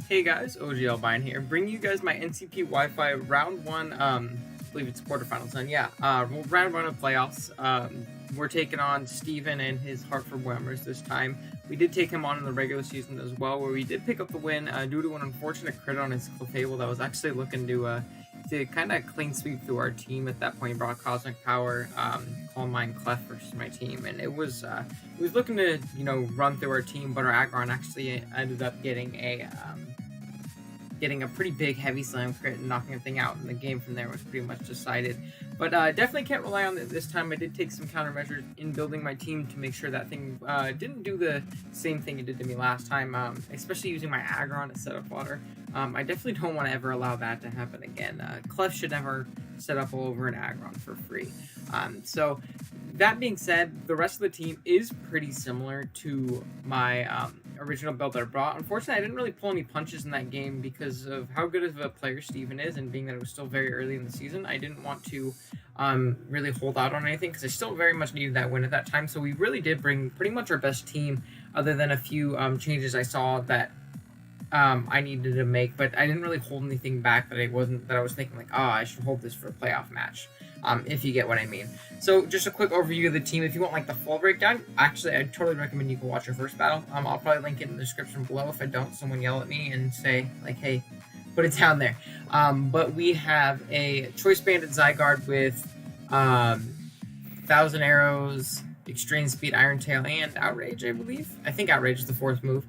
Hey guys, OG Albine here, bringing you guys my NCP Wi-Fi round one, I believe it's quarterfinals, and yeah, round one of playoffs. We're taking on Steven and his Hartford Wailmers this time. We did take him on in the regular season as well, where we did pick up the win due to an unfortunate crit on his Clefable that was actually looking to kind of clean sweep through our team. At that point, he brought Cosmic Power, Calm Mind, Clef versus my team, and it was looking to run through our team, but our Aggron actually ended up getting a pretty big heavy slam crit and knocking the thing out, and the game from there was pretty much decided. But definitely can't rely on it this time. I did take some countermeasures in building my team to make sure that thing didn't do the same thing it did to me last time, especially using my Aggron to set up water. I definitely don't want to ever allow that to happen again. Clef should never set up all over an Aggron for free. So that being said, the rest of the team is pretty similar to my original build that I brought. Unfortunately, I didn't really pull any punches in that game because of how good of a player Steven is, and being that it was still very early in the season, I didn't want to really hold out on anything because I still very much needed that win at that time. So we really did bring pretty much our best team, other than a few changes I saw that I needed to make, but I didn't really hold anything back that I was thinking like, I should hold this for a playoff match. If you get what I mean. So just a quick overview of the team. If you want like the full breakdown, actually I totally recommend you go watch your first battle. I'll probably link it in the description below. If I don't, someone yell at me and say like, hey, put it down there. But we have a Choice Bandit Zygarde with 1,000 Arrows, Extreme Speed, Iron Tail, and Outrage, I believe. I think Outrage is the fourth move.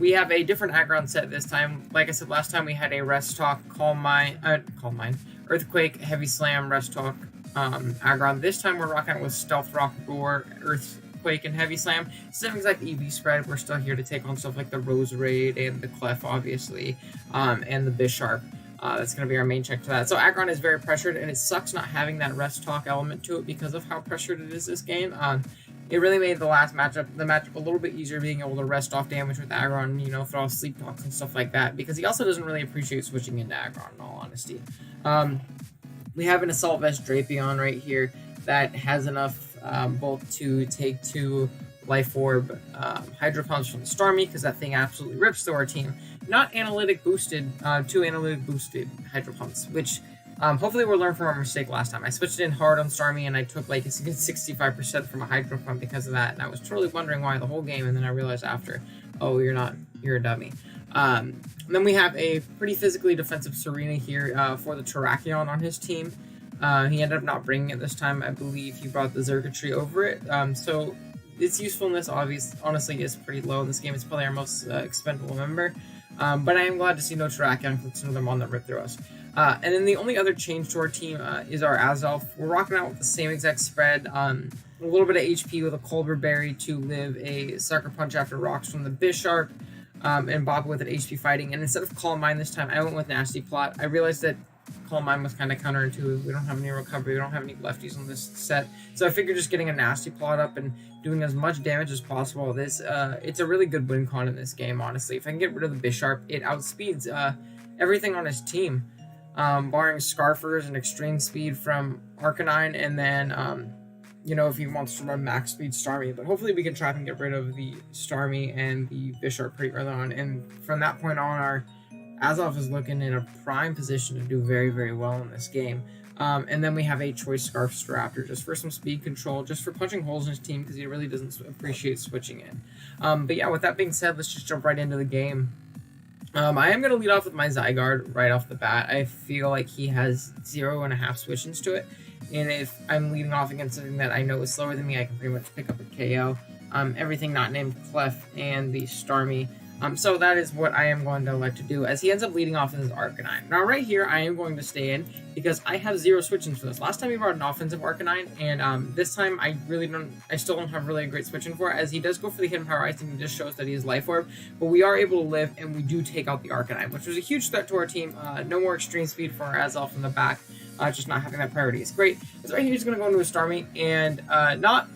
We have a different Aggron set this time. Like I said last time, we had a Rest Talk, Calm Mind, Earthquake, Heavy Slam, Rest Talk, Aggron. This time we're rocking it with Stealth Rock, Roar, Earthquake, and Heavy Slam. Same exact EV spread. We're still here to take on stuff like the Roserade and the Clef, obviously, and the Bisharp. That's going to be our main check to that. So Aggron is very pressured, and it sucks not having that Rest Talk element to it because of how pressured it is this game. It really made the matchup a little bit easier, being able to rest off damage with Aggron, throw off Sleep Talks and stuff like that, because he also doesn't really appreciate switching into Aggron, in all honesty. We have an Assault Vest Drapion right here that has enough both to take 2 Life Orb Hydro Pumps from the Starmie, because that thing absolutely rips through our team. Not analytic boosted, 2 analytic boosted Hydro Pumps, which hopefully we'll learn from our mistake last time. I switched in hard on Starmie, and I took like a good 65% from a Hydro Pump because of that, and I was totally wondering why the whole game, and then I realized after, oh, you're a dummy. Then we have a pretty physically defensive Serena here for the Terrakion on his team. He ended up not bringing it this time. I believe he brought the Zergatry over it, so its usefulness honestly is pretty low in this game. It's probably our most expendable member. But I am glad to see no Terrakion, because it's another mon that ripped through us. And then the only other change to our team is our Azelf. We're rocking out with the same exact spread. A little bit of HP with a Colbur Berry to live a Sucker Punch after rocks from the Bisharp, and Bob with an HP fighting. And instead of Calm Mind this time, I went with Nasty Plot. I realized that Calm Mind was kind of counterintuitive. We don't have any recovery. We don't have any lefties on this set. So I figured just getting a Nasty Plot up and doing as much damage as possible. It's a really good win con in this game, honestly. If I can get rid of the Bisharp, it outspeeds everything on his team, barring Scarfers and Extreme Speed from Arcanine, and then if he wants to run max speed Starmie. But hopefully we can try and get rid of the Starmie and the Bisharp pretty early on, and from that point on, our Azelf is looking in a prime position to do very, very well in this game. And then we have a Choice Scarf Raptor just for some speed control, just for punching holes in his team, because he really doesn't appreciate switching in. But yeah, with that being said, let's just jump right into the game. I am going to lead off with my Zygarde right off the bat. I feel like he has 0.5 switch-ins to it, and if I'm leading off against something that I know is slower than me, I can pretty much pick up a KO. Everything not named Clef and the Starmie. So that is what I am going to elect to do, as he ends up leading off in his Arcanine. Now right here, I am going to stay in, because I have 0 switch-ins for this. Last time he brought an offensive Arcanine, and this time I still don't have really a great switch-in for it, as he does go for the Hidden Power Ice, and it just shows that he has Life Orb, but we are able to live, and we do take out the Arcanine, which was a huge threat to our team. No more Extreme Speed for our Azelf in the back, just not having that priority is great. So right here, he's going to go into a Starmie, and not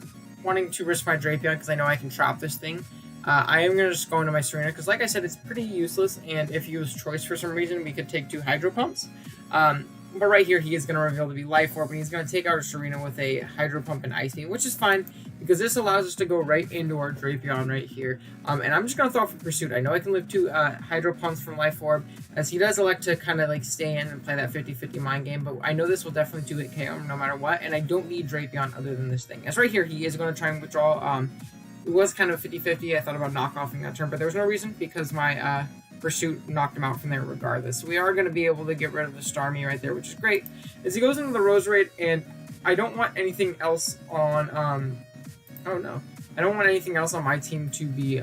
wanting to risk my Drapion, because I know I can trap this thing. I am going to just go into my Serena, because like I said, it's pretty useless, and if you use Choice for some reason, we could take 2 Hydro Pumps. But right here, he is going to reveal to be Life Orb, and he's going to take out a Serena with a Hydro Pump and Ice Beam, which is fine, because this allows us to go right into our Drapion right here. And I'm just going to throw off a Pursuit. I know I can live 2 Hydro Pumps from Life Orb, as he does elect to kind of like stay in and play that 50-50 mind game, but I know this will definitely 2-hit KO no matter what, and I don't need Drapion other than this thing. As right here, he is going to try and withdraw. It was kind of 50-50. I thought about knockoffing that turn, but there was no reason because my Pursuit knocked him out from there regardless. So we are going to be able to get rid of the Starmie right there, which is great. As he goes into the Roserade, and I don't want anything else on, oh no. I don't want anything else on my team to be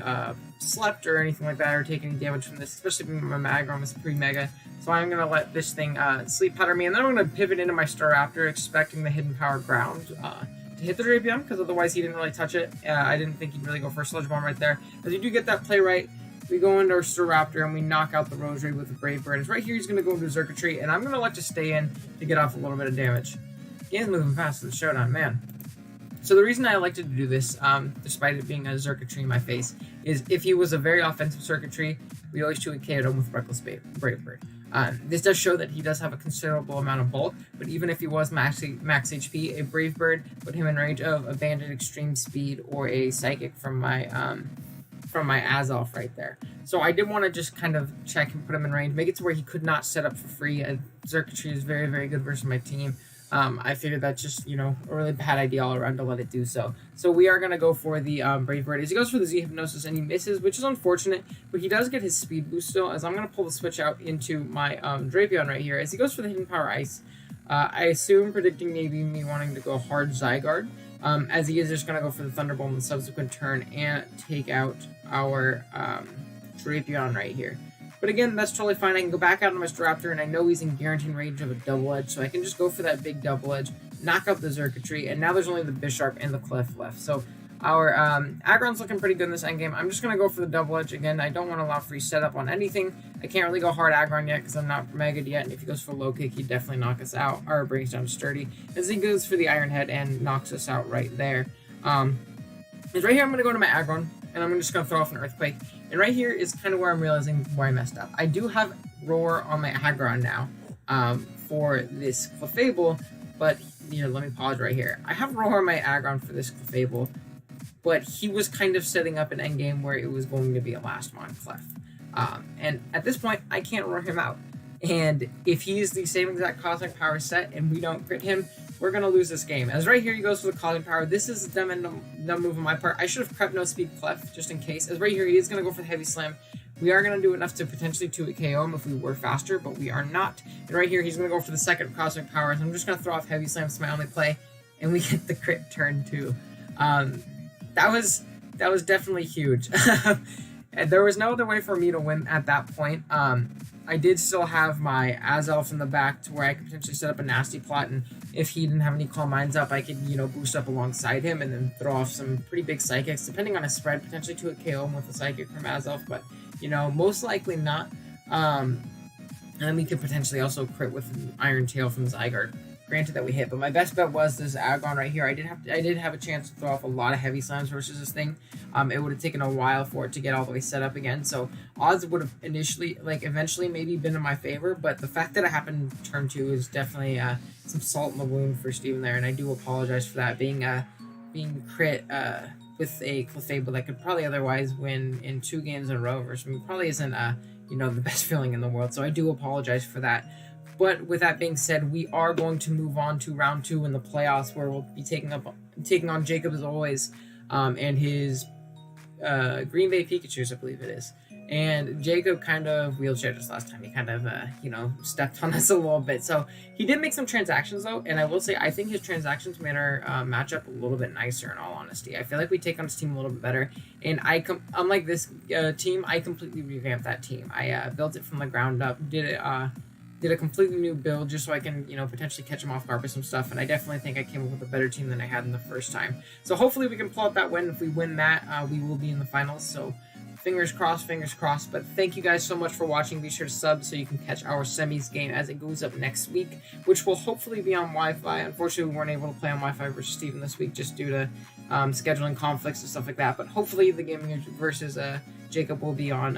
slept or anything like that, or take any damage from this, especially when my Aggron is pretty mega. So I'm going to let this thing sleep powder me, and then I'm going to pivot into my Staraptor, expecting the Hidden Power Ground to hit the Drapion, because otherwise he didn't really touch it. I didn't think he'd really go for a Sludge Bomb right there. As you do get that play right, we go into our Staraptor and we knock out the Roserade with the Brave Bird. It's right here he's going to go into Xurkitree, and I'm going to elect to stay in to get off a little bit of damage. Game's moving fast to the showdown, man. So the reason I elected to do this, despite it being a Xurkitree in my face, is if he was a very offensive Xurkitree, we always 2-hit KO'd him with Reckless Brave Bird. This does show that he does have a considerable amount of bulk, but even if he was max HP, a Brave Bird put him in range of a Banded Extreme Speed or a Psychic from my Azelf right there. So I did want to just kind of check and put him in range, make it to where he could not set up for free. Xurkitree is very, very good versus my team. I figured that's just, you know, a really bad idea all around to let it do so. So we are going to go for the Brave Bird. As he goes for the Z Hypnosis and he misses, which is unfortunate, but he does get his speed boost still, as I'm going to pull the switch out into my Drapion right here. As he goes for the Hidden Power Ice, I assume predicting maybe me wanting to go hard Zygarde, as he is just going to go for the Thunderbolt in the subsequent turn and take out our Drapion right here. But again, that's totally fine. I can go back out on my Staraptor, and I know he's in guaranteed range of a Double Edge, so I can just go for that big Double Edge, knock out the Xurkitree, and now there's only the Bisharp and the Clef left. So our Aggron's looking pretty good in this endgame. I'm just going to go for the Double Edge. Again, I don't want to allow free setup on anything. I can't really go hard Aggron yet because I'm not Mega'd yet, and if he goes for Low Kick, he'd definitely knock us out, or brings down to Sturdy. As he goes for the Iron Head and knocks us out right there. Right here, I'm going to go to my Aggron, and I'm just going to throw off an Earthquake. And right here is kind of where I'm realizing where I messed up. I do have Roar on my Aggron now for this Clefable, but here, let me pause right here. I have Roar on my Aggron for this Clefable, but he was kind of setting up an endgame where it was going to be a last mon Clef. And at this point, I can't roar him out. And if he's the same exact Cosmic Power set and we don't crit him, we're going to lose this game. As right here he goes for the Cosmic Power. This is a dumb move on my part. I should have prepped No Speed Clef just in case. As right here he is going to go for the Heavy Slam. We are going to do enough to potentially 2-hit KO him if we were faster, but we are not. And right here he's going to go for the second Cosmic Power. So I'm just going to throw off Heavy Slam to my only play, and we get the crit turn 2. That was definitely huge. And there was no other way for me to win at that point. I did still have my Azelf in the back to where I could potentially set up a nasty plot, and if he didn't have any Calm Minds up, I could, you know, boost up alongside him and then throw off some pretty big Psychics, depending on his spread, potentially to a KO him with a Psychic from Azelf, but, you know, most likely not. And then we could potentially also crit with an Iron Tail from Zygarde. Granted that we hit, but my best bet was this Aggron right here. I did have a chance to throw off a lot of Heavy Slams versus this thing. It would have taken a while for it to get all the way set up again, so odds would have eventually maybe been in my favor, but the fact that it happened in turn 2 is definitely some salt in the wound for Steven there, and I do apologize for that, being crit with a Clefable that could probably otherwise win in 2 games in a row versus me probably isn't you know, the best feeling in the world, so I do apologize for that. But with that being said, we are going to move on to round 2 in the playoffs, where we'll be taking on Jacob as always, and his Green Bay Pikachus, I believe it is. And Jacob kind of wheelchaired us last time. He kind of, you know, stepped on us a little bit. So he did make some transactions, though, and I will say I think his transactions made our matchup a little bit nicer, in all honesty. I feel like we take on his team a little bit better, and unlike this team, I completely revamped that team. I built it from the ground up, did a completely new build just so I can, you know, potentially catch him off guard with some stuff, and I definitely think I came up with a better team than I had in the first time. So hopefully we can pull out that win. If we win that, we will be in the finals, so fingers crossed, but thank you guys so much for watching. Be sure to sub so you can catch our semis game as it goes up next week, which will hopefully be on Wi-Fi. Unfortunately, we weren't able to play on Wi-Fi versus Steven this week just due to scheduling conflicts and stuff like that, but hopefully the game versus Jacob will be on,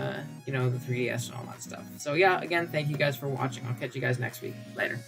you know, the 3DS and all that stuff. So yeah, again, thank you guys for watching. I'll catch you guys next week. Later.